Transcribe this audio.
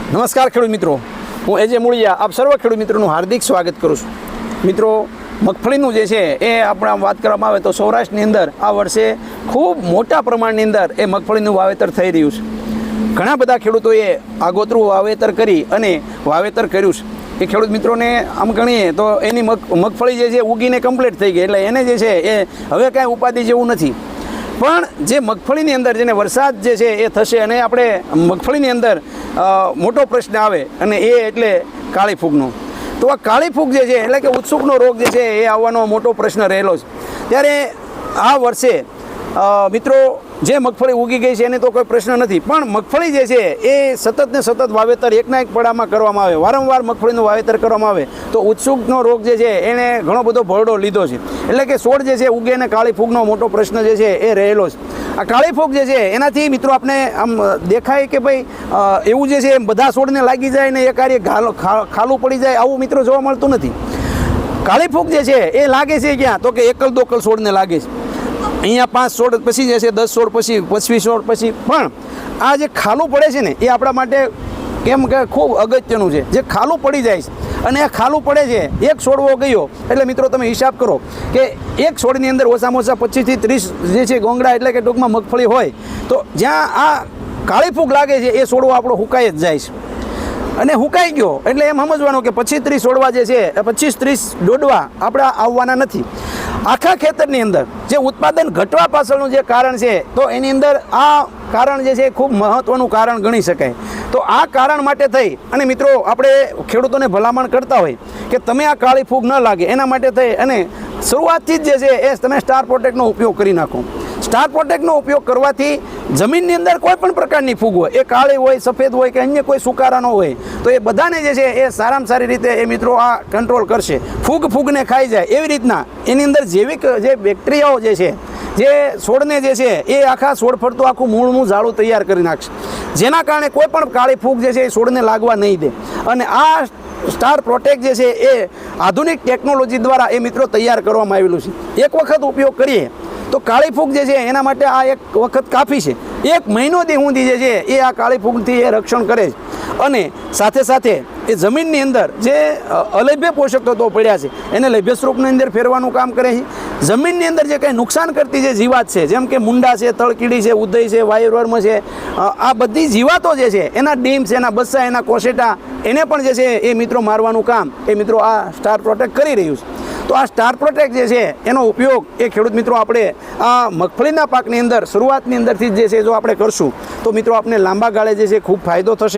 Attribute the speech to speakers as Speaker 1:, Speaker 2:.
Speaker 1: નમસ્કાર ખેડૂત મિત્રો, હું એજે મૂળિયા આપ સર્વ ખેડૂત મિત્રોનું હાર્દિક સ્વાગત કરું છું. મિત્રો, મગફળીનું જે છે એ આપણે વાત કરવામાં આવે તો સૌરાષ્ટ્રની અંદર આ વર્ષે ખૂબ મોટા પ્રમાણની અંદર એ મગફળીનું વાવેતર થઈ રહ્યું છે. ઘણા બધા ખેડૂતોએ આગોતરું વાવેતર કરી અને વાવેતર કર્યું છે. એ ખેડૂત મિત્રોને આમ ગણીએ તો એની મગફળી જે છે ઉગીને કમ્પ્લીટ થઈ ગઈ, એટલે એને જે છે એ હવે કાંઈ ઉપાધિ જેવું નથી. પણ જે મગફળીની અંદર જેને વરસાદ જે છે એ થશે અને આપણે મગફળીની અંદર મોટો પ્રશ્ન આવે અને એ એટલે કાળી ફૂગનો. તો આ કાળી ફૂગ જે છે એટલે કે ઉત્સુકનો રોગ જે છે એ આવવાનો મોટો પ્રશ્ન રહેલો છે. ત્યારે આ વર્ષે મિત્રો જે મગફળી ઉગી ગઈ છે એને તો કોઈ પ્રશ્ન નથી, પણ મગફળી જે છે એ સતત ને સતત વાવેતર એકના એક પડામાં કરવામાં આવે, વારંવાર મગફળીનું વાવેતર કરવામાં આવે તો ઉત્સુકનો રોગ જે છે એને ઘણો બધો ભરડો લીધો છે. એટલે કે છોડ જે છે ઉગે અને કાળી ફૂગનો મોટો પ્રશ્ન જે છે એ રહેલો છે. આ કાળી ફૂગ જે છે એનાથી મિત્રો આપણે આમ દેખાય કે ભાઈ એવું જે છે બધા છોડને લાગી જાય ને એ કાર્ય ખાલું પડી જાય, આવું મિત્રો જોવા મળતું નથી. કાળી ફૂગ જે છે એ લાગે છે ક્યાં તો કે એકલ દોકલ છોડને લાગે છે. અહીંયા 5 છોડ પછી જે છે 10 છોડ પછી 25 છોડ પછી, પણ આ જે ખાલું પડે છે ને એ આપણા માટે કેમ કે ખૂબ અગત્યનું છે. જે ખાલું પડી જાય છે અને આ ખાલું પડે છે, એક છોડવો ગયો એટલે મિત્રો તમે હિસાબ કરો કે એક છોડની અંદર ઓછામાં ઓછા 25 થી 30 જે છે ગોંગડા એટલે કે ટૂંકમાં મગફળી હોય, તો જ્યાં આ કાળી ફૂગ લાગે છે એ છોડવો આપણો હુકાઈ જ જાય છે. અને હુકાઈ ગયો એટલે એમ સમજવાનું કે 25-30 છોડવા જે છે 25-30 દોડવા આપણા આવવાના નથી. આખા ખેતરની અંદર જે ઉત્પાદન ઘટવા પાછળનું જે કારણ છે તો એની અંદર આ કારણ જે છે ખૂબ મહત્ત્વનું કારણ ગણી શકાય. તો આ કારણ માટે થઈ અને મિત્રો આપણે ખેડૂતોને ભલામણ કરતા હોય કે તમે આ કાળી ફૂગ ન લાગે એના માટે થઈ અને શરૂઆતથી જ જે છે એ તમે સ્ટાર પ્રોટેક્ટનો ઉપયોગ કરી નાખો. સ્ટાર પ્રોટેક્ટનો ઉપયોગ કરવાથી જમીનની અંદર કોઈ પણ પ્રકારની ફૂગ હોય, એ કાળી હોય, સફેદ હોય કે અન્ય કોઈ સુકારાનો હોય, તો એ બધાને જે છે એ સારામાં સારી રીતે એ મિત્રો આ કંટ્રોલ કરશે. ફૂગને ખાઈ જાય એવી રીતના એની અંદર જૈવિક જે બેક્ટેરિયાઓ જે છે જે છોડને જે છે એ આખા છોડ ફરતું આખું મૂળનું ઝાડું તૈયાર કરી નાખશે, જેના કારણે કોઈ પણ કાળી ફૂગ જે છે એ છોડને લાગવા નહીં દે. અને આ સ્ટાર પ્રોટેક્ટ જે છે એ આધુનિક ટેકનોલોજી દ્વારા એ મિત્રો તૈયાર કરવામાં આવેલું છે. એક વખત ઉપયોગ કરીએ તો કાળી ફૂગ જે છે એના માટે આ એક વખત કાફી છે. 1 મહિનો સુધી જે છે એ આ કાળી ફૂગથી એ રક્ષણ કરે છે. અને સાથે સાથે એ જમીનની અંદર જે અલભ્ય પોષક તત્વો પડ્યા છે એને લભ્ય સ્વરૂપની અંદર ફેરવાનું કામ કરે છે. જમીનની અંદર જે કંઈ નુકસાન કરતી જે જીવાત છે, જેમ કે મુંડા છે, તળકીડી છે, ઉદય છે, વાયુવર્મ છે, આ બધી જીવાતો જે છે એના ડીમ છે, એના બસ્સા, એના કોશેટા, એને પણ જે છે એ મિત્રો મારવાનું કામ એ મિત્રો આ સ્ટાર પ્રોટેક્ટ કરી રહ્યું છે. તો આ સ્ટાર પ્રોટેક્ટ જે છે એનો ઉપયોગ એ ખેડૂત મિત્રો આપણે આ મગફળીના પાકની અંદર શરૂઆતની અંદરથી જ જે છે જો આપણે કરશું તો મિત્રો આપણે લાંબા ગાળે જે છે ખૂબ ફાયદો થશે.